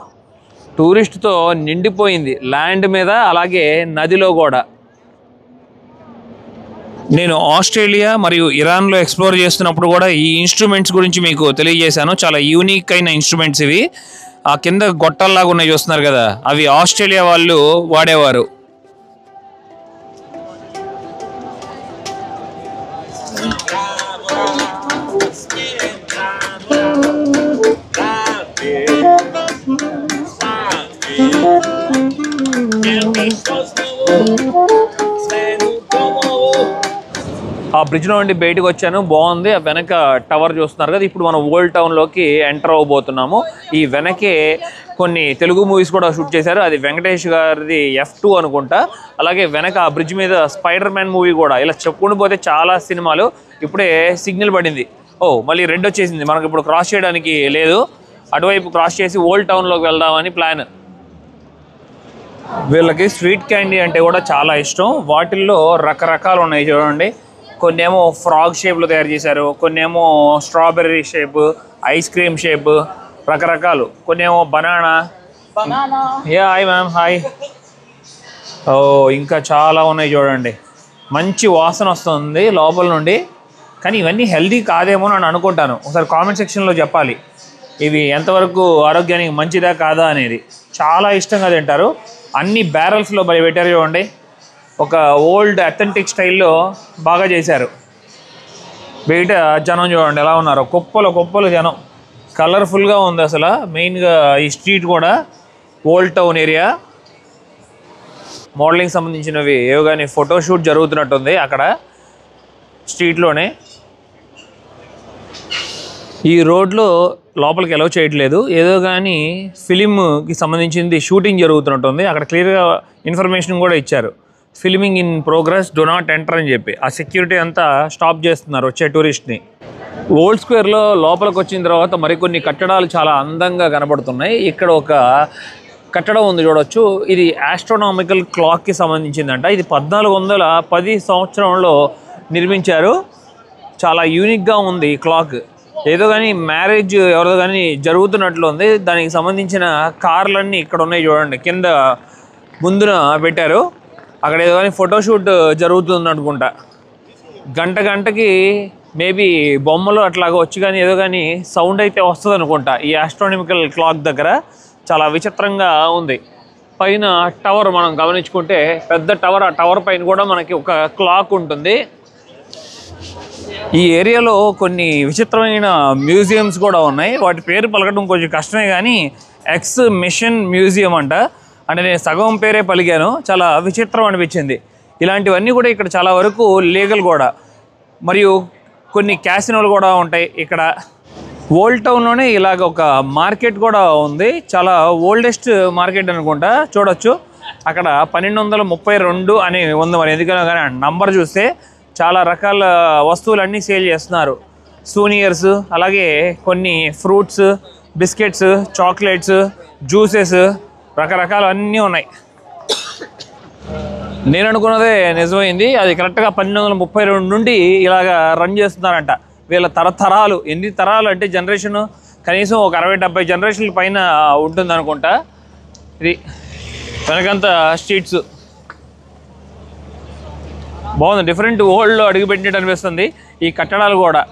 టూరిస్ట్తో నిండిపోయింది ల్యాండ్ మీద, అలాగే నదిలో కూడా. నేను ఆస్ట్రేలియా మరియు ఇరాన్లో ఎక్స్ప్లోర్ చేస్తున్నప్పుడు కూడా ఈ ఇన్స్ట్రుమెంట్స్ గురించి మీకు తెలియజేశాను. చాలా యూనిక్ అయిన ఇన్స్ట్రుమెంట్స్ ఇవి. ఆ కింద గొట్టల్లాగా ఉన్నాయి చూస్తున్నారు కదా, అవి ఆస్ట్రేలియా వాళ్ళు వాడేవారు. ఆ బ్రిడ్జ్లో నుండి బయటకు వచ్చాను, బాగుంది. ఆ వెనక టవర్ చూస్తున్నారు కదా. ఇప్పుడు మనం ఓల్డ్ టౌన్లోకి ఎంటర్ అవ్వబోతున్నాము. ఈ వెనకే కొన్ని తెలుగు మూవీస్ కూడా షూట్ చేశారు. అది వెంకటేష్ గారిది F2 అనుకుంటా. అలాగే వెనక ఆ బ్రిడ్జ్ మీద స్పైడర్ మ్యాన్ మూవీ కూడా. ఇలా చెప్పుకుంటూ పోతే చాలా సినిమాలు. ఇప్పుడే సిగ్నల్ పడింది. మళ్ళీ రెడ్ వచ్చేసింది. మనకు ఇప్పుడు క్రాస్ చేయడానికి లేదు. అటువైపు క్రాస్ చేసి ఓల్డ్ టౌన్లోకి వెళ్దామని ప్లాన్. వీళ్ళకి స్వీట్ క్యాండీ అంటే కూడా చాలా ఇష్టం. వాటిల్లో రకరకాలు ఉన్నాయి చూడండి. కొన్ని ఏమో ఫ్రాగ్ షేప్లో తయారు చేశారు, కొన్ని ఏమో strawberry shape, ice cream shape, రకరకాలు. కొన్ని ఏమో బనానా. Hi ma'am, hi. ఇంకా చాలా ఉన్నాయి చూడండి. మంచి వాసన వస్తుంది లోపల నుండి. కానీ ఇవన్నీ హెల్దీ కాదేమో అని అనుకుంటాను. ఒకసారి కామెంట్ సెక్షన్లో చెప్పాలి ఇవి ఎంతవరకు ఆరోగ్యానికి మంచిదా కాదా అనేది. చాలా ఇష్టంగా తింటారు. అన్ని బ్యారల్స్లో బలి పెట్టారు చూడండి, ఒక ఓల్డ్ అథెంటిక్ స్టైల్లో బాగా చేశారు. బయట జనం చూడండి ఎలా ఉన్నారు, కుప్పలు జనం, కలర్ఫుల్గా ఉంది అసలు. మెయిన్గా ఈ స్ట్రీట్ కూడా ఓల్డ్ టౌన్ ఏరియా, మోడలింగ్ సంబంధించినవి ఏవో కానీ ఫోటోషూట్ జరుగుతున్నట్టుంది అక్కడ స్ట్రీట్లోనే. ఈ రోడ్లో లోపలికి ఎలవ్ చేయట్లేదు, ఏదో కానీ ఫిలింకి సంబంధించింది షూటింగ్ జరుగుతున్నట్టుంది. అక్కడ క్లియర్గా ఇన్ఫర్మేషన్ కూడా ఇచ్చారు, filming in progress, do not enter అని చెప్పి. ఆ సెక్యూరిటీ అంతా స్టాప్ చేస్తున్నారు వచ్చే టూరిస్ట్ని. ఓల్డ్ స్క్వేర్లో లోపలికి వచ్చిన తర్వాత మరికొన్ని కట్టడాలు చాలా అందంగా కనబడుతున్నాయి. ఇక్కడ ఒక కట్టడం ఉంది చూడొచ్చు, ఇది ఆస్ట్రోనామికల్ క్లాక్కి సంబంధించిందంట. ఇది 1410 సంవత్సరంలో నిర్మించారు. చాలా యూనిక్గా ఉంది ఈ క్లాక్. ఏదో కానీ మ్యారేజ్ ఎవరిదో కానీ జరుగుతున్నట్లు ఉంది. దానికి సంబంధించిన కార్లన్నీ ఇక్కడ ఉన్నాయి చూడండి, కింద ముందున పెట్టారు. అక్కడ ఏదో కానీ ఫోటోషూట్ జరుగుతుంది అనుకుంటా. గంటకి మేబీ బొమ్మలు అట్లాగా వచ్చి కానీ ఏదో కానీ సౌండ్ అయితే వస్తుంది అనుకుంటా. ఈ ఆస్ట్రోనామికల్ క్లాక్ దగ్గర చాలా విచిత్రంగా ఉంది. పైన టవర్ మనం గమనించుకుంటే పెద్ద టవర్, ఆ టవర్ పైన కూడా మనకి ఒక క్లాక్ ఉంటుంది. ఈ ఏరియాలో కొన్ని విచిత్రమైన మ్యూజియంస్ కూడా ఉన్నాయి. వాటి పేరు పలకడం కొంచెం కష్టమే కానీ ఎక్స్ మిషన్ మ్యూజియం అంట. అంటే నేను సగం పేరే పలికాను, చాలా విచిత్రం అనిపించింది. ఇలాంటివన్నీ కూడా ఇక్కడ చాలా వరకు లీగల్ కూడా. మరియు కొన్ని క్యాసినోలు కూడా ఉంటాయి ఇక్కడ. ఓల్డ్ టౌన్లోనే ఇలాగ ఒక మార్కెట్ కూడా ఉంది, చాలా ఓల్డెస్ట్ మార్కెట్ అనుకుంటా. చూడొచ్చు అక్కడ 1232 అని ఉంది. మరి ఎందుకనో కానీ నంబర్ చూస్తే చాలా రకాల వస్తువులన్నీ సేల్ చేస్తున్నారు. సూనియర్స్, అలాగే కొన్ని ఫ్రూట్స్, బిస్కెట్స్, చాక్లెట్స్, జ్యూసెస్, రకరకాలు అన్నీ ఉన్నాయి. నేను అనుకున్నదే నిజమైంది. అది కరెక్ట్గా 1232 నుండి ఇలాగ రన్ చేస్తున్నారంట. వీళ్ళ తరతరాలు, ఎన్ని తరాలు అంటే జనరేషన్ కనీసం ఒక 60-70 జనరేషన్ల పైన ఉంటుంది అనుకుంటా. ఇది వెనకంత స్ట్రీట్స్ బాగుంది, డిఫరెంట్ వరల్డ్లో అడుగుపెట్టినట్టు అనిపిస్తుంది ఈ కట్టడాలు కూడా.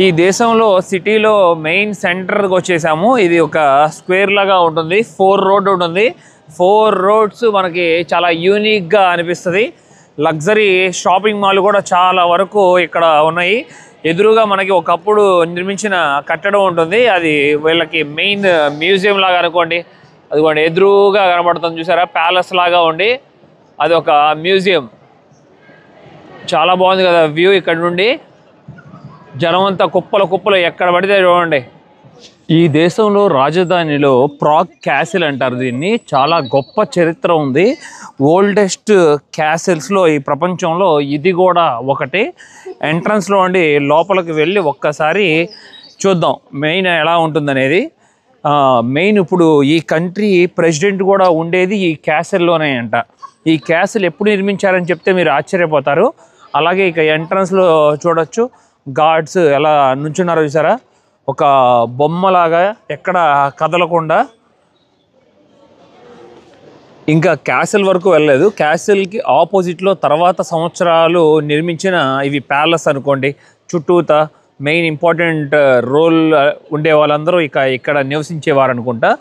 ఈ దేశంలో సిటీలో మెయిన్ సెంటర్కి వచ్చేసాము. ఇది ఒక స్క్వేర్ లాగా ఉంటుంది, 4 రోడ్ ఉంటుంది. 4 రోడ్స్ మనకి చాలా యూనిక్గా అనిపిస్తుంది. లగ్జరీ షాపింగ్ మాల్ కూడా చాలా వరకు ఇక్కడ ఉన్నాయి. ఎదురుగా మనకి ఒకప్పుడు నిర్మించిన కట్టడం ఉంటుంది, అది వీళ్ళకి మెయిన్ మ్యూజియం లాగా అనుకోండి. అదిగోండి ఎదురుగా కనబడుతుంది చూసారా, ప్యాలెస్ లాగా ఉండి అది ఒక మ్యూజియం. చాలా బాగుంది కదా వ్యూ ఇక్కడ నుండి. జనం అంతా కుప్పలు ఎక్కడ పడితే చూడండి. ఈ దేశంలో రాజధానిలో ప్రాగ్ క్యాసిల్ అంటారు దీన్ని. చాలా గొప్ప చరిత్ర ఉంది. ఓల్డెస్ట్ క్యాసిల్స్లో ఈ ప్రపంచంలో ఇది కూడా ఒకటి. ఎంట్రన్స్లో ఉండి లోపలికి వెళ్ళి ఒక్కసారి చూద్దాం మెయిన్ ఎలా ఉంటుందనేది. మెయిన్ ఇప్పుడు ఈ కంట్రీ ప్రెసిడెంట్ కూడా ఉండేది ఈ క్యాసిల్లోనే అంట. ఈ క్యాసిల్ ఎప్పుడు నిర్మించారని చెప్తే మీరు ఆశ్చర్యపోతారు. అలాగే ఇక ఎంట్రన్స్లో చూడొచ్చు గార్డ్స్ ఎలా నుంచున్నారో చూసారా, ఒక బొమ్మలాగా ఎక్కడ కదలకుండా. ఇంకా క్యాసిల్ వరకు వెళ్ళలేదు. క్యాసిల్కి ఆపోజిట్లో తర్వాత సంవత్సరాలు నిర్మించిన ఇవి ప్యాలెస్ అనుకోండి. చుట్టూత మెయిన్ ఇంపార్టెంట్ రోల్ ఉండే వాళ్ళందరూ ఇక్కడ నివసించేవారు అనుకుంటా.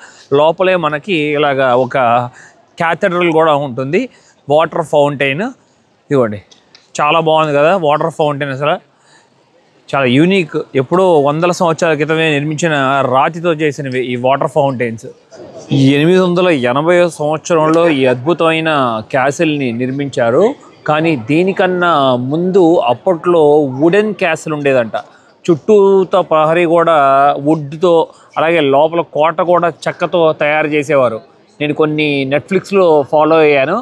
లోపలే మనకి ఇలాగా ఒక క్యాథెడ్రల్ కూడా ఉంటుంది. వాటర్ ఫౌంటైన్ ఇవ్వండి, చాలా బాగుంది కదా వాటర్ ఫౌంటైన్. అసలు చాలా యూనిక్. ఎప్పుడో 100 సంవత్సరాల క్రితమే నిర్మించిన రాతితో చేసినవి ఈ వాటర్ ఫౌంటైన్స్. 880 సంవత్సరంలో ఈ అద్భుతమైన క్యాసిల్ని నిర్మించారు. కానీ దీనికన్నా ముందు అప్పట్లో వుడెన్ క్యాసిల్ ఉండేదంట. చుట్టూతో ప్రహరీ కూడా వుడ్తో, అలాగే లోపల కోట కూడా చెక్కతో తయారు చేసేవారు. నేను కొన్ని నెట్ఫ్లిక్స్లో ఫాలో అయ్యాను,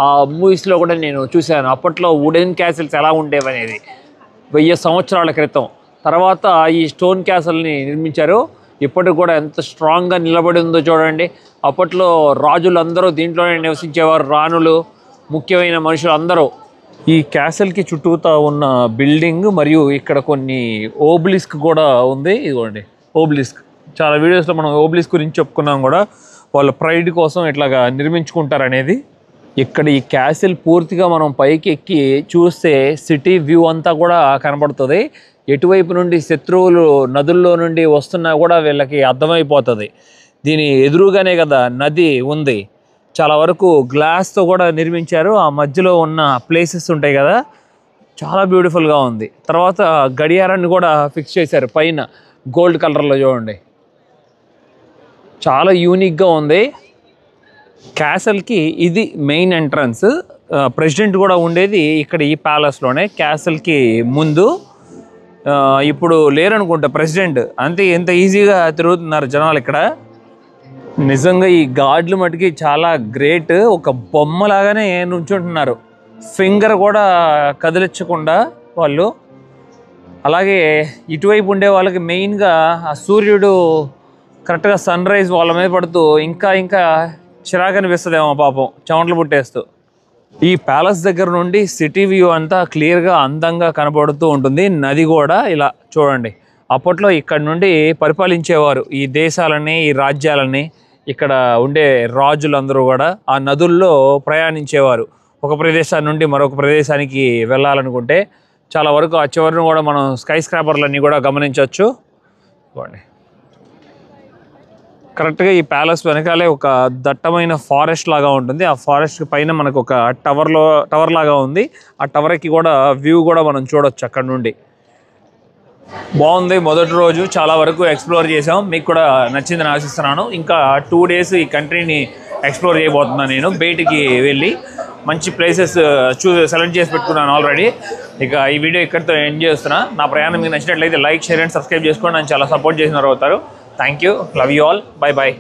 ఆ మూవీస్లో కూడా నేను చూశాను అప్పట్లో వుడెన్ క్యాసిల్స్ ఎలా ఉండేవనేది 1000 సంవత్సరాల క్రితం. తర్వాత ఈ స్టోన్ క్యాసిల్ని నిర్మించారు. ఇప్పటికి కూడా ఎంత స్ట్రాంగ్గా నిలబడి ఉందో చూడండి. అప్పట్లో రాజులందరూ దీంట్లోనే నివసించేవారు, రాణులు, ముఖ్యమైన మనుషులు అందరూ. ఈ క్యాసిల్కి చుట్టూతా ఉన్న బిల్డింగ్ మరియు ఇక్కడ కొన్ని ఓబ్లిస్క్ కూడా ఉంది. ఇదిగోండి ఓబ్లిస్క్. చాలా వీడియోస్లో మనం ఓబ్లిస్క్ గురించి చెప్పుకున్నాం కూడా. వాళ్ళ ప్రైడ్ కోసం ఇట్లాగా నిర్మించుకుంటారు అనేది. ఇక్కడ ఈ క్యాసిల్ పూర్తిగా మనం పైకి ఎక్కి చూస్తే సిటీ వ్యూ అంతా కూడా కనబడుతుంది. ఎటువైపు నుండి శత్రువులు నదుల్లో నుండి వస్తున్నా కూడా వీళ్ళకి అర్థమైపోతుంది. దీని ఎదురుగానే కదా నది ఉంది. చాలా వరకు గ్లాస్తో కూడా నిర్మించారు. ఆ మధ్యలో ఉన్న ప్లేసెస్ ఉంటాయి కదా, చాలా బ్యూటిఫుల్గా ఉంది. తర్వాత గడియారాన్ని కూడా ఫిక్స్ చేశారు పైన గోల్డ్ కలర్లో. చూడండి, చాలా యూనిక్గా ఉంది. క్యాసల్కి ఇది మెయిన్ ఎంట్రన్స్. ప్రెసిడెంట్ కూడా ఉండేది ఇక్కడ ఈ ప్యాలెస్లోనే. క్యాసల్కి ముందు ఇప్పుడు లేరనుకుంటా ప్రెసిడెంట్. అంతే ఎంత ఈజీగా తిరుగుతున్నారు జనాలు ఇక్కడ. నిజంగా ఈ గార్డులు మటుకి చాలా గ్రేట్. ఒక బొమ్మలాగానే నుంచుంటున్నారు, ఫింగర్ కూడా కదిలించకుండా వాళ్ళు. అలాగే ఇటువైపు ఉండే వాళ్ళకి మెయిన్గా ఆ సూర్యుడు కరెక్ట్గా సన్ రైజ్ వాళ్ళ మీద పడుతూ ఇంకా ఇంకా చిరాకు అనిపిస్తుందేమో పాపం, చెమటలు పుట్టేస్తూ. ఈ ప్యాలెస్ దగ్గర నుండి సిటీ వ్యూ అంతా క్లియర్గా అందంగా కనబడుతూ ఉంటుంది. నది కూడా ఇలా చూడండి. అప్పట్లో ఇక్కడ నుండి పరిపాలించేవారు ఈ దేశాలని, ఈ రాజ్యాలని. ఇక్కడ ఉండే రాజులందరూ కూడా ఆ నదుల్లో ప్రయాణించేవారు. ఒక ప్రదేశాన్ని నుండి మరొక ప్రదేశానికి వెళ్ళాలనుకుంటే చాలా వరకు ఆ చివరిని కూడా మనం స్కై స్క్రాపర్లన్నీ కూడా గమనించవచ్చు. చూడండి, కరెక్ట్గా ఈ ప్యాలెస్ వెనకాలే ఒక దట్టమైన ఫారెస్ట్ లాగా ఉంటుంది. ఆ ఫారెస్ట్ పైన మనకు ఒక టవర్ లాగా ఉంది. ఆ టవర్కి కూడా వ్యూ కూడా మనం చూడొచ్చు అక్కడ నుండి. బాగుంది. మొదటి రోజు చాలా వరకు ఎక్స్ప్లోర్ చేసాం. మీకు కూడా నచ్చిందని ఆశిస్తున్నాను. ఇంకా 2 days ఈ కంట్రీని ఎక్స్ప్లోర్ చేయబోతున్నాను నేను. బయటికి వెళ్ళి మంచి ప్లేసెస్ సెలెక్ట్ చేసి పెట్టుకున్నాను ఆల్రెడీ. ఇక ఈ వీడియో ఇక్కడితో ఎండ్ చేస్తున్నా. నా ప్రయాణం మీకు నచ్చినట్లయితే లైక్, షేర్ అండ్ సబ్స్క్రైబ్ చేసుకోండి. నన్ను చాలా సపోర్ట్ చేసిన వారు అవుతారు. Thank you. Love you all. Bye bye.